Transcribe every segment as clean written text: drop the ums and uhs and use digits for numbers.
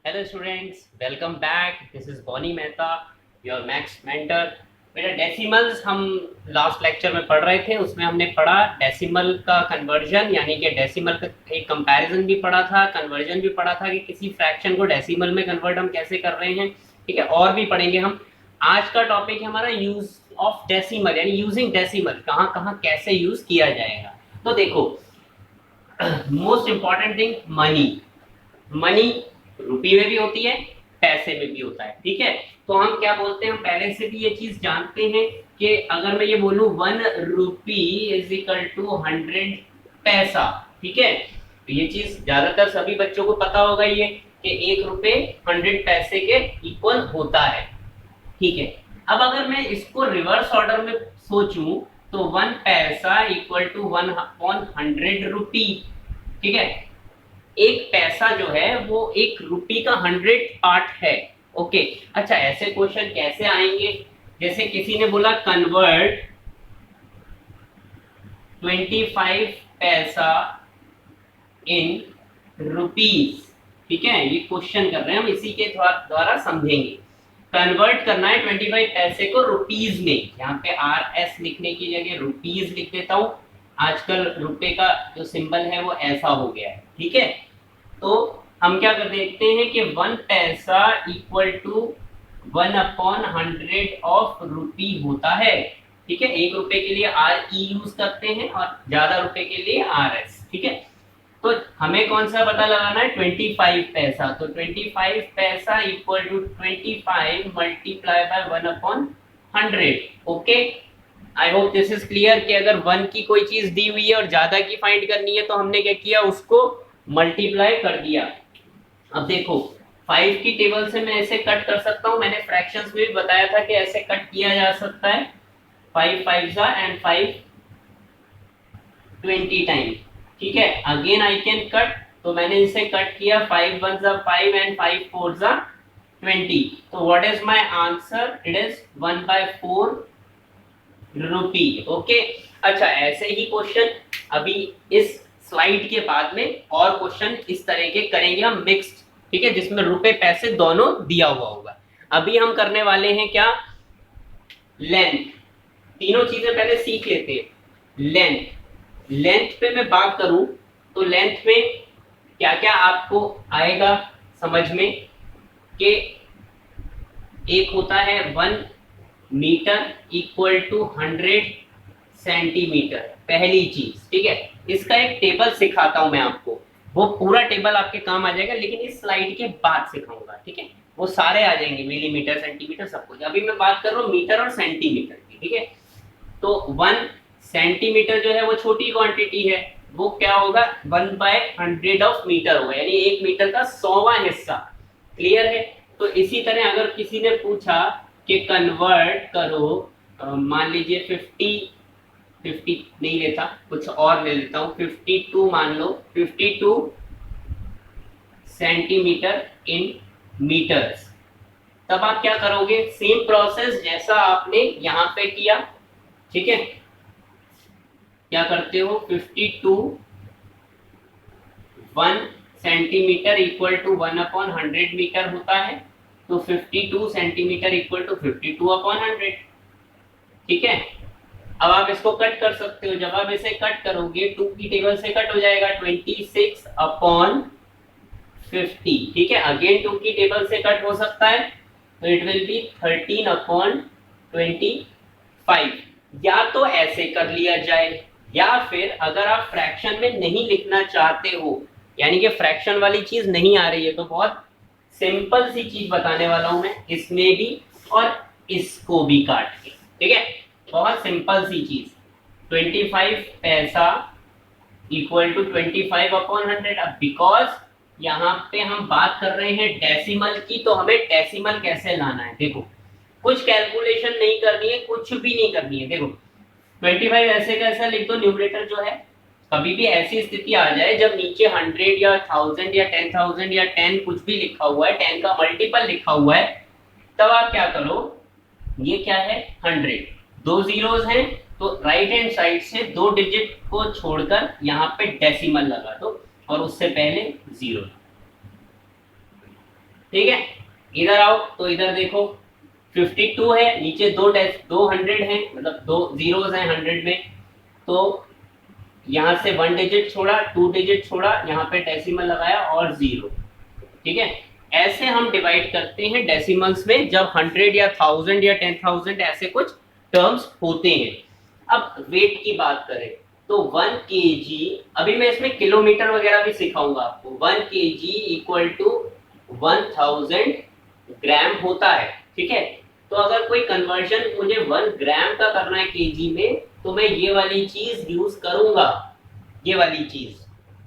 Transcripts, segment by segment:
Hello students, welcome back. This is Bonnie Mehta, your maths mentor. बेटा decimals हम last lecture में पढ़ रहे थे, उसमें हमने पढ़ा डेसिमल का कन्वर्जन, यानी कि डेसिमल का एक कंपैरिजन भी पढ़ा था, कन्वर्जन भी पढ़ा था कि किसी फ्रैक्शन को डेसिमल में कन्वर्ट हम कैसे कर रहे हैं। ठीक है, और भी पढ़ेंगे हम। आज का टॉपिक है हमारा यूज ऑफ डेसिमल, यानी यूजिंग डेसिमल, कहाँ कहाँ कैसे यूज किया जाएगा। तो देखो, most important thing, money. Money रुपये में भी होती है, पैसे में भी होता है। ठीक है, तो हम क्या बोलते हैं, हम पहले से भी ये चीज जानते हैं कि अगर मैं ये बोलूं 1 रुपी इज इक्वल टू 100 पैसा। ठीक है, तो ये चीज ज्यादातर सभी बच्चों को पता होगा ये कि 1 रुपए 100 पैसे के इक्वल होता है। ठीक है, अब अगर मैं इसको रिवर्स ऑर्डर में सोचूं तो 1 पैसा इक्वल टू 1/100 रुपी। ठीक है, एक पैसा जो है वो 1 रुपी का 100 पार्ट है। ओके, अच्छा ऐसे क्वेश्चन कैसे आएंगे? जैसे किसी ने बोला कन्वर्ट 25 पैसा इन रुपीज। ठीक है, ये क्वेश्चन कर रहे हैं हम, इसी के द्वारा समझेंगे। कन्वर्ट करना है 25 पैसे को रुपीज में। यहाँ पे RS लिखने की जगह रुपीज लिख देता हूं। आजकल रुपए का जो सिंबल है वो ऐसा हो गया है। ठीक है, तो हम क्या कर देखते हैं कि 1 पैसा इक्वल टू 1/100 ऑफ रुपी होता है। ठीक है, 1 रुपए के लिए RE यूज करते हैं और ज्यादा रुपए के लिए RS। ठीक है, तो हमें कौन सा पता लगाना है? 25 पैसा। तो 25 पैसा equal to 25 multiply by 1/100। Okay, I hope this is clear कि अगर 1 की कोई चीज दी हुई है और ज्यादा की फाइंड करनी है तो हमने क्या किया, उसको मल्टीप्लाई कर दिया। अब देखो, 5 की टेबल से मैं ऐसे कट कर सकता हूं, मैंने फ्रैक्शंस में भी बताया था कि ऐसे कट किया जा सकता है। 5 5 एंड 5 20 टाइम। ठीक है, अगेन आई कैन कट, तो मैंने इसे कट किया। 5 1 5 एंड 5 4 20। तो what is my answer? It is 1/4 rupee. Okay, अच्छा ऐसे ही क्वेश्चन अभी इस स्लाइड के बाद में और क्वेश्चन इस तरह के करेंगे हम, मिक्स्ड। ठीक है, जिसमें रुपए पैसे दोनों दिया हुआ होगा। अभी हम करने वाले हैं क्या? लेंथ। तीनों चीजें पहले सीख लेते हैं। लेंथ पे मैं बात करूं तो लेंथ में क्या क्या आपको आएगा समझ में कि एक होता है 1 मीटर इक्वल टू 100 सेंटीमीटर, पहली चीज। ठीक है, इसका एक टेबल सिखाता हूं मैं आपको, वो पूरा टेबल आपके काम आ जाएगा, लेकिन इस स्लाइड के बाद सिखाऊंगा। ठीक है, वो सारे आ जाएंगे, मिलीमीटर सेंटीमीटर सब कुछ। अभी मैं बात कर रहा हूँ मीटर और सेंटीमीटर की। ठीक है, तो 1 सेंटीमीटर जो है वो छोटी क्वांटिटी है, वो क्या होगा? 1/100 ऑफ मीटर होगा, यानी 1 मीटर का 100वां हिस्सा। क्लियर है? तो इसी तरह अगर किसी ने पूछा कि कन्वर्ट करो, मान लीजिए 50 नहीं लेता, कुछ और ले लेता हूं, 52 मान लो, 52 सेंटीमीटर इन मीटर्स। तब आप क्या करोगे? सेम प्रोसेस जैसा आपने यहां पे किया। ठीक है, क्या करते हो? 52 1 सेंटीमीटर इक्वल टू 1/100 मीटर होता है, तो 52 सेंटीमीटर इक्वल टू 52/100। ठीक है, अब आप इसको कट कर सकते हो। जब आप इसे कट करोगे 2 की टेबल से कट हो जाएगा, 26/50। ठीक है, अगेन 2 की टेबल से कट हो सकता है, तो इट विल बी 13/25। या तो ऐसे कर लिया जाए, या फिर अगर आप फ्रैक्शन में नहीं लिखना चाहते हो, यानी कि फ्रैक्शन वाली चीज नहीं आ रही है, तो बहुत सिंपल सी चीज बताने वाला हूं मैं, इसमें भी और इसको भी काट के। ठीक है, बहुत सिंपल सी चीज। 25 पैसा इक्वल टू 25/100। अब बिकॉज यहाँ पे हम बात कर रहे हैं डेसिमल की, तो हमें डेसिमल कैसे लाना है। देखो, कुछ कैलकुलेशन नहीं करनी है, कुछ भी नहीं करनी है। देखो 25 ऐसे कैसा लिख दो, न्यूमरेटर जो है, कभी भी ऐसी स्थिति आ जाए जब नीचे 100 या 1000 या 10,000 या 10 कुछ भी लिखा हुआ है, 10 का मल्टीपल लिखा हुआ है, तब आप क्या करो, ये क्या है? 100, 2 जीरोस हैं, तो राइट हैंड साइड से 2 डिजिट को छोड़कर यहाँ पे डेसिमल लगा दो और उससे पहले 0। ठीक है, इधर आओ तो इधर देखो 52 है, नीचे दो 100 है, मतलब दो जीरोस हैं 100 में, तो यहाँ से 1 डिजिट छोड़ा, 2 डिजिट छोड़ा, यहाँ पे डेसिमल लगाया और 0। ठीक है, ऐसे हम डिवाइड करते हैं डेसिमल्स में जब 100 या 1000 या 10,000 ऐसे कुछ टर्म्स होते हैं। अब वेट की बात करें तो 1 kg, अभी मैं इसमें किलोमीटर वगैरह भी सिखाऊंगा आपको। 1 kg इक्वल टू 1000 ग्राम होता है। ठीक है, तो अगर कोई कन्वर्जन मुझे 1 ग्राम का करना है केजी में, तो मैं ये वाली चीज यूज करूंगा, ये वाली चीज।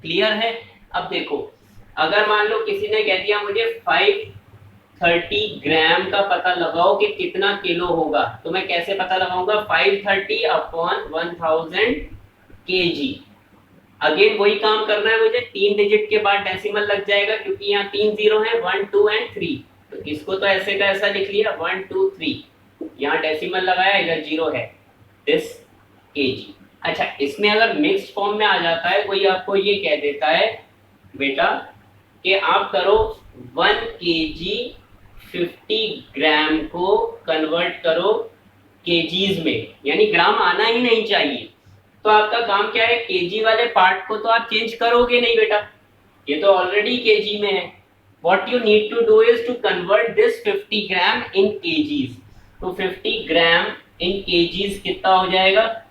क्लियर है? अब देखो, अगर मान लो किसी ने कह दिया मुझे 530 ग्राम का पता लगाओ कि कितना किलो होगा, तो मैं कैसे पता लगाऊंगा? 530 अपॉन 1000 kg। अगेन वही काम करना है मुझे, 3 डिजिट के बाद डेसिमल लग जाएगा, क्योंकि यहाँ 3 जीरो है, 1 2 एंड 3। तो इसको तो ऐसे का ऐसा लिख लिया 1 2 3, यहाँ डेसिमल लगाया, इधर 0 है, दिस kg। अच्छा, इसमें अगर मिक्स्ड फॉर्म में आ जाता है, कोई आपको ये कह देता है बेटा कि आप करो 1 kg 50 ग्राम को कन्वर्ट करो केजीज में, यानी ग्राम आना ही नहीं चाहिए। तो आपका काम क्या है? केजी वाले पार्ट को तो आप चेंज करोगे नहीं बेटा, ये तो ऑलरेडी केजी में है। What you need to do is to convert this 50 gram in KGs. तो 50 ग्राम इन केजीज कितना हो जाएगा?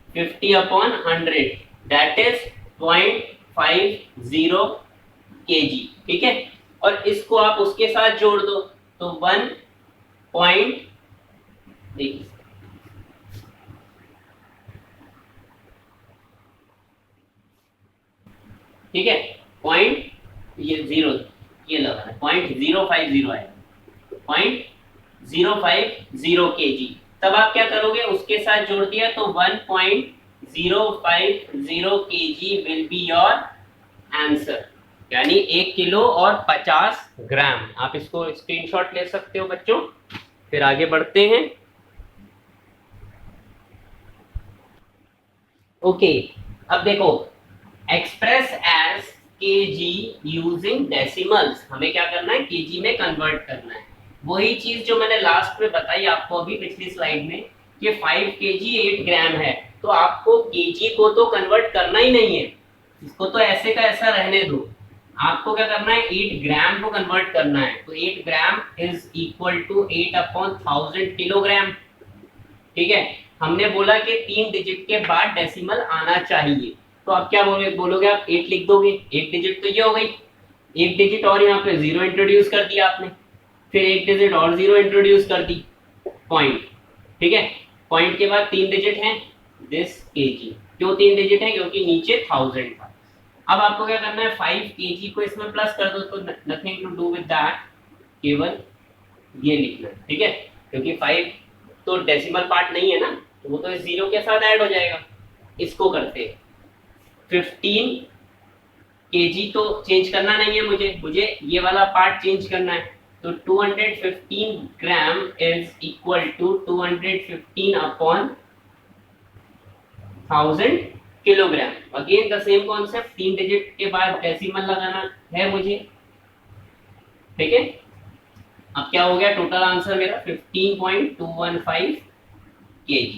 50 अपॉन 100, दैट इज 0.50 kg। ठीक है, और इसको आप उसके साथ जोड़ दो तो 1 पॉइंट, देखिए ठीक है, पॉइंट ये 0 ये लगा है, 0.050 है, 0.050 kg। तब आप क्या करोगे? उसके साथ जोड़ दिया तो 1.050 kg will be your answer, यानी 1 किलो और 50 ग्राम। आप इसको स्क्रीनशॉट ले सकते हो बच्चों। फिर आगे बढ़ते हैं। ओके, अब देखो, express as KG using decimals, हमें क्या करना है? केजी में कन्वर्ट करना है। वही चीज जो मैंने लास्ट में बताई आपको अभी पिछली स्लाइड में कि 5 kg 8 ग्राम है, तो आपको केजी को तो कन्वर्ट करना ही नहीं है, इसको तो ऐसे का ऐसा रहने दो। आपको क्या करना है? 8 ग्राम को कन्वर्ट करना है। तो 8 gram is equal to 8 upon 1000 kilogram. ठीक है, हमने बोला कि 3 डिजिट के बाद डेसिमल आना चाहिए, तो आप क्या बोलोगे? आप 8 लिख दोगे, 1 डिजिट तो ये हो गई, 1 डिजिट और यहाँ पे 0 इंट्रोड्यूस कर दिया आपने, फिर 1 डिजिट और 0 इंट्रोड्यूस कर दी, पॉइंट। ठीक है, पॉइंट के बाद 3 डिजिट हैं, दिस kg। क्यों 3 डिजिट है? क्योंकि नीचे 1000 था। अब आपको क्या करना है? 5 kg को इसमें प्लस कर दो, तो nothing to do with that, केवल ये लिखना। ठीक है, क्योंकि 5 तो डेसिमल पार्ट नहीं है ना, तो वो तो इस 0 के साथ ऐड हो जाएगा। इसको करते हैं 15 kg, तो चेंज करना नहीं है मुझे ये वाला पार्ट चेंज करना है। तो 215 gram is equal to 215 upon 1000 kilogram. Again the same concept, 3 digit के बाद डेसिमल लगाना है मुझे। ठीक है, अब क्या हो गया? टोटल आंसर मेरा 15.215 kg।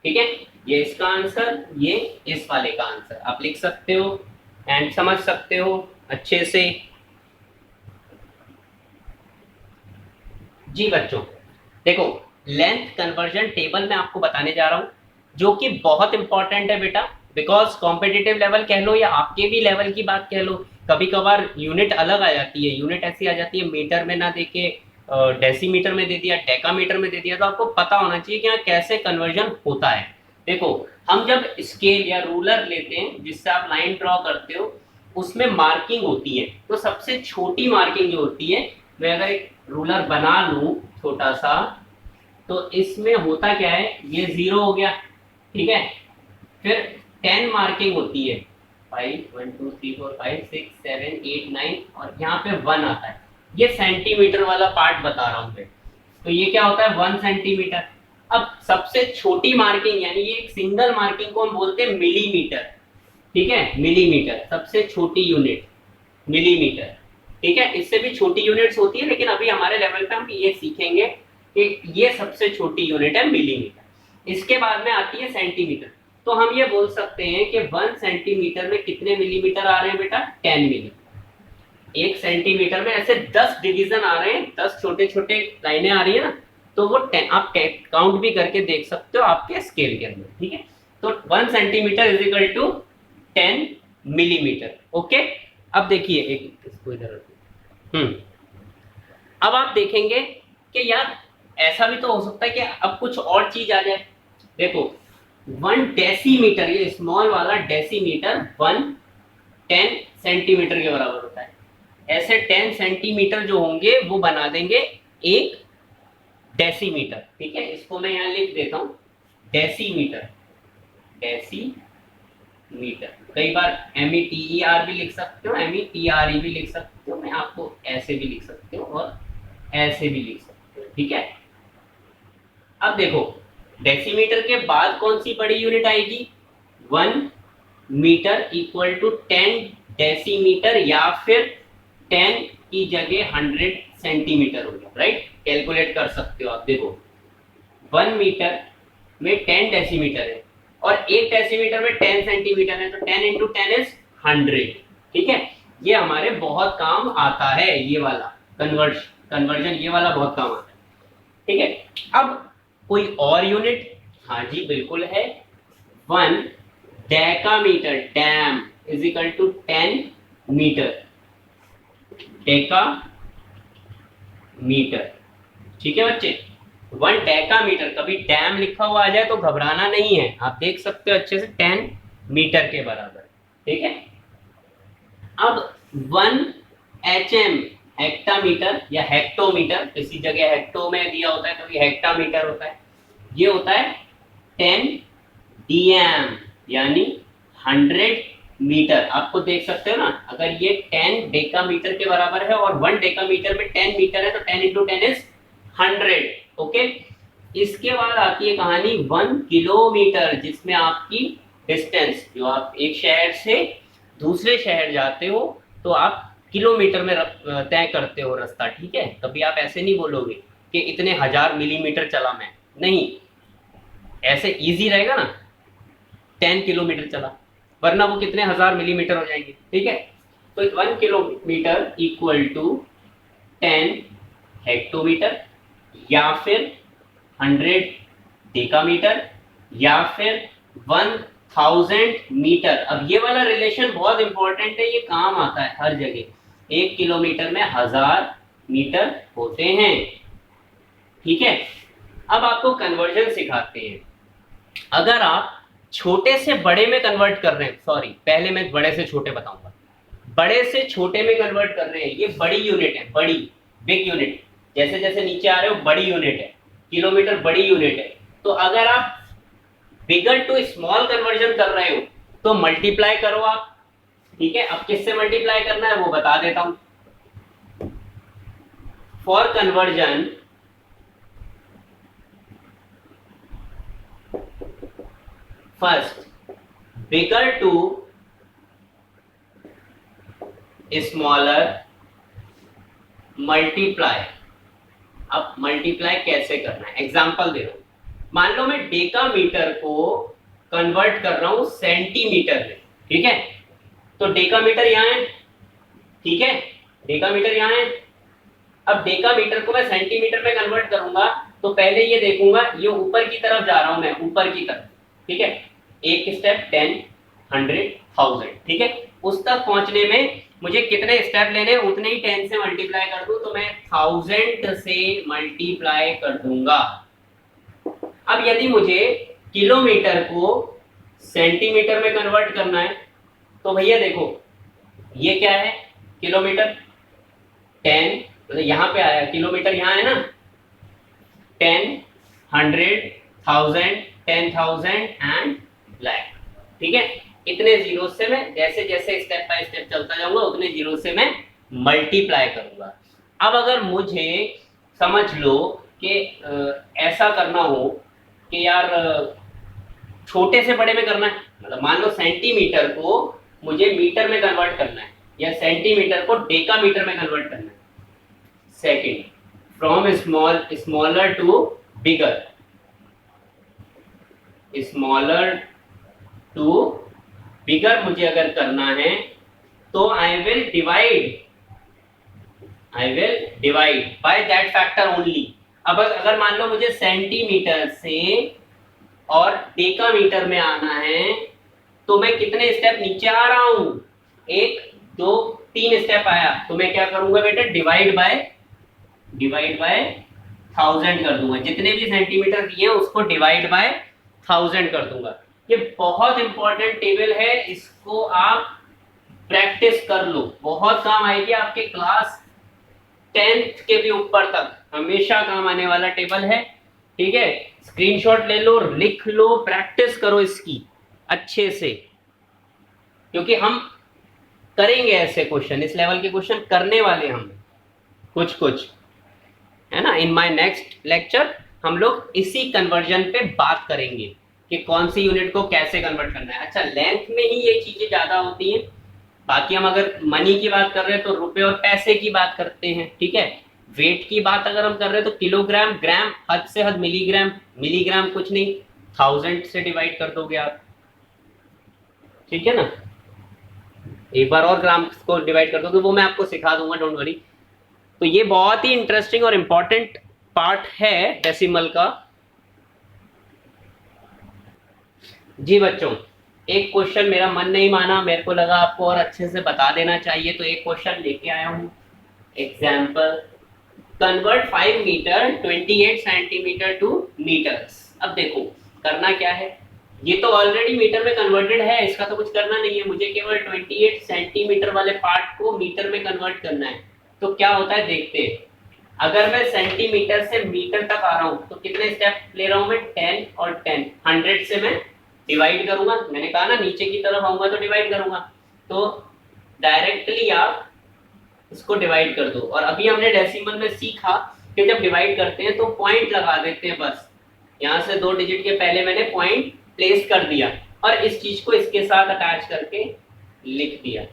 ठीक है, ये इसका आंसर, ये इस वाले का आंसर आप लिख सकते हो एंड समझ सकते हो अच्छे से। जी बच्चों, देखो, लेंथ कन्वर्जन टेबल मैं आपको बताने जा रहा हूं, जो कि बहुत इंपॉर्टेंट है बेटा, बिकॉज कॉम्पिटिटिव लेवल कह लो या आपके भी लेवल की बात कह लो, कभी कभार यूनिट अलग आ जाती है, यूनिट ऐसी आ जाती है मीटर में ना देके डेसीमीटर में दे दिया, डेकामीटर में दे दिया, तो आपको पता होना चाहिए कि यहाँ कैसे कन्वर्जन होता है। देखो, हम जब स्केल या रूलर लेते हैं जिससे आप लाइन ड्रॉ करते हो, उसमें मार्किंग होती है। तो सबसे छोटी मार्किंग जो होती है, मैं अगर एक रूलर बना लूं छोटा सा, तो इसमें होता क्या है? ये 0 हो गया। ठीक है, फिर 10 मार्किंग होती है, 5 1 2 3 4 5 6 7 8 9, और यहाँ पे 1 आता है। ये सेंटीमीटर वाला पार्ट बता रहा हूँ मैं। तो ये क्या होता है? 1 सेंटीमीटर। अब सबसे छोटी मार्किंग, यानी ये एक सिंगल मार्किंग को हम बोलते हैं मिलीमीटर। ठीक है, मिलीमीटर सबसे छोटी यूनिट, मिलीमीटर। ठीक है, इससे भी छोटी यूनिट्स होती है, लेकिन अभी हमारे लेवल पे हम ये सीखेंगे कि ये सबसे छोटी यूनिट है मिलीमीटर। इसके बाद में आती है सेंटीमीटर। तो हम ये बोल सकते हैं कि 1 सेंटीमीटर में कितने मिलीमीटर आ रहे हैं बेटा? 10 मिलीमीटर। 1 सेंटीमीटर में ऐसे 10 डिवीजन आ रहे हैं, 10 छोटे छोटे लाइनें आ रही है ना, तो वो 10 आप काउंट भी करके देख सकते हो आपके स्केल के अंदर। ठीक है, तो 1 centimetre is equal to 10 millimetre. Okay, अब देखिए एक इसको इधर अब आप देखेंगे कि यार ऐसा भी तो हो सकता है कि अब कुछ और चीज आ जाए। देखो 1 डेसीमीटर, ये स्मॉल वाला डेसीमीटर 10 सेंटीमीटर के बराबर होता है। ऐसे 10 सेंटीमीटर जो होंगे वो बना देंगे एक डेसीमीटर। ठीक है, इसको मैं यहां लिख देता हूं डेसीमीटर। डेसीमीटर कई बार METER भी लिख सकते हो, METRE भी लिख सकते हो, मैं आपको ऐसे भी लिख सकते हो और ऐसे भी लिख सकते हो। ठीक है, अब देखो डेसीमीटर के बाद कौन सी बड़ी यूनिट आएगी? 1 मीटर इक्वल टू 10 डेसीमीटर, या फिर 10 की जगह 100 सेंटीमीटर हो गया। राइट, कैलकुलेट कर सकते हो आप। देखो 1 मीटर में 10 डेसीमीटर है और 1 डेसीमीटर में 10 सेंटीमीटर है, तो 10 इंटू 10 इज 100। ठीक है, ये हमारे बहुत काम आता है, ये वाला कन्वर्जन ये वाला बहुत काम आता है। ठीक है, अब कोई और यूनिट? हाँ जी बिल्कुल है। 1 decametre, dam is equal to 10 metre. Deca metre, ठीक है बच्चे, 1 डेकामीटर। कभी डैम लिखा हुआ आ जाए तो घबराना नहीं है, आप देख सकते हो अच्छे से 10 मीटर के बराबर। ठीक है, अब 1 HM, हेक्टामीटर या हेक्टोमीटर, किसी जगह हेक्टो में दिया होता है, कभी हेक्टामीटर होता है, ये होता है 10 DM यानी 100 मीटर। आपको देख सकते हो ना, अगर ये 10 डेकामीटर के बराबर है और 1 डेकामीटर में 10 मीटर है, तो 10 इंटू 10 इज 100। ओके, इसके बाद आती है कहानी 1 किलोमीटर, जिसमें आपकी डिस्टेंस, जो आप एक शहर से दूसरे शहर जाते हो तो आप किलोमीटर में तय करते हो रास्ता। ठीक है, कभी आप ऐसे नहीं बोलोगे कि इतने 1000 मिलीमीटर चला मैं, नहीं, ऐसे इजी रहेगा ना 10 किलोमीटर चला, वरना वो कितने 1000 मिलीमीटर हो जाएंगे। ठीक है, तो 1 किलोमीटर इक्वल टू 10 हेक्टोमीटर, या फिर 100 डेकामीटर, या फिर 1000 मीटर। अब ये वाला रिलेशन बहुत इंपॉर्टेंट है, ये काम आता है हर जगह। 1 किलोमीटर में 1000 मीटर होते हैं। ठीक है, अब आपको कन्वर्जन सिखाते हैं। अगर आप छोटे से बड़े में कन्वर्ट कर रहे हैं, सॉरी पहले मैं बड़े से छोटे बताऊंगा, बड़े से छोटे में कन्वर्ट कर रहे हैं, ये बड़ी यूनिट है, बड़ी बिग यूनिट। जैसे जैसे नीचे आ रहे हो बड़ी यूनिट है, किलोमीटर बड़ी यूनिट है। तो अगर आप बिगर टू स्मॉल कन्वर्जन कर रहे हो तो मल्टीप्लाई करो आप। ठीक है, अब किससे मल्टीप्लाई करना है वो बता देता हूं। For conversion first bigger to smaller multiply. अब मल्टीप्लाई कैसे करना है, एग्जांपल दे रहा हूं। मान लो मैं डेकामीटर को कन्वर्ट कर रहा हूं सेंटीमीटर में। ठीक है, तो डेकामीटर यहां है, ठीक है, डेकामीटर यहां है। अब डेकामीटर को मैं सेंटीमीटर में कन्वर्ट करूंगा तो पहले ये देखूंगा, ये ऊपर की तरफ जा रहा हूं मैं, ऊपर की तरफ। ठीक है, एक स्टेप 10, 100, 1000। ठीक है, उस तक पहुंचने में मुझे कितने स्टेप लेने, उतने ही 10 से मल्टीप्लाई कर दूं, तो मैं 1000 से मल्टीप्लाई कर दूंगा। अब यदि मुझे किलोमीटर को सेंटीमीटर में कन्वर्ट करना है तो भैया देखो ये क्या है, किलोमीटर 10, मतलब यहां पे आया, किलोमीटर यहां है ना, 10, 100, 1000, 10,000 एंड लाख। ठीक है, इतने जीरो से मैं जैसे जैसे स्टेप बाय स्टेप चलता जाऊंगा उतने जीरो से मैं मल्टीप्लाई करूंगा। अब अगर मुझे समझ लो कि ऐसा करना हो कि यार छोटे से बड़े में करना है, मतलब मान लो सेंटीमीटर को मुझे मीटर में कन्वर्ट करना है, या सेंटीमीटर को डेकामीटर में कन्वर्ट करना है। Second, from smaller to bigger, smaller to bigger मुझे अगर करना है तो I will divide by that factor only. अब अगर मान लो मुझे सेंटीमीटर से और डेकामीटर में आना है तो मैं कितने स्टेप नीचे आ रहा हूं, 1 2 3 स्टेप आया, तो मैं क्या करूंगा बेटा, डिवाइड बाय 1000 कर दूंगा। जितने भी सेंटीमीटर दिए उसको डिवाइड बाय 1000 कर दूंगा। ये बहुत इंपॉर्टेंट टेबल है, इसको आप प्रैक्टिस कर लो, बहुत काम आएगी आपके क्लास 10th के भी ऊपर तक, हमेशा काम आने वाला टेबल है। ठीक है, स्क्रीनशॉट ले लो, लिख लो, प्रैक्टिस करो इसकी अच्छे से, क्योंकि हम करेंगे ऐसे क्वेश्चन, इस लेवल के क्वेश्चन करने वाले हम कुछ है ना। इन माय नेक्स्ट लेक्चर हम लोग इसी कन्वर्जन पे बात करेंगे कि कौन सी यूनिट को कैसे कन्वर्ट करना है। अच्छा, लेंथ में ही ये चीजें ज्यादा होती हैं, बाकी हम अगर मनी की बात कर रहे हैं तो रुपए और पैसे की बात करते हैं। ठीक है, वेट की बात अगर हम कर रहे हैं तो किलोग्राम, ग्राम, हद से हद मिलीग्राम कुछ नहीं, 1000 से डिवाइड कर दोगे आप। ठीक है ना, एक बार और ग्राम को डिवाइड कर दोगे, वो मैं आपको सिखा दूंगा, डोंट वरी। तो ये बहुत ही इंटरेस्टिंग और इंपॉर्टेंट पार्ट है डेसिमल का। जी बच्चों, एक क्वेश्चन मेरा मन नहीं माना, मेरे को लगा आपको और अच्छे से बता देना चाहिए, तो एक क्वेश्चन लेके आया हूं। Example, convert 5 metre 28 centimetre to metres. अब देखो करना क्या है, ये तो ऑलरेडी मीटर में कन्वर्टेड है, इसका तो कुछ करना नहीं है, मुझे केवल 28 सेंटीमीटर वाले पार्ट को मीटर में कन्वर्ट करना है। तो क्या होता है देखते हैं, अगर मैं सेंटीमीटर से मीटर तक आ रहा हूं तो कितने स्टेप ले रहा हूं मैं, 10 और 10, 100 से मैं डिवाइड करूंगा। मैंने कहा ना नीचे की तरफ आऊंगा तो डिवाइड करूंगा, तो डायरेक्टली आप इसको डिवाइड कर दो। और अभी हमने डेसिमल में सीखा कि जब डिवाइड करते हैं तो पॉइंट लगा देते हैं, बस यहां से 2 डिजिट के पहले मैंने पॉइंट प्लेस कर दिया और इस चीज को इसके साथ अटैच करके लिख दिया।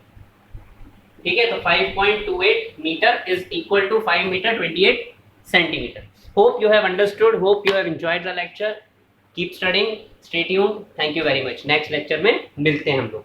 ठीक है, तो 5.28 metre is equal to 5 metre 28 centimetre. Hope you have understood, hope you have enjoyed the lecture. Keep studying, stay tuned, thank you very much. Next lecture में मिलते हैं हम लोग।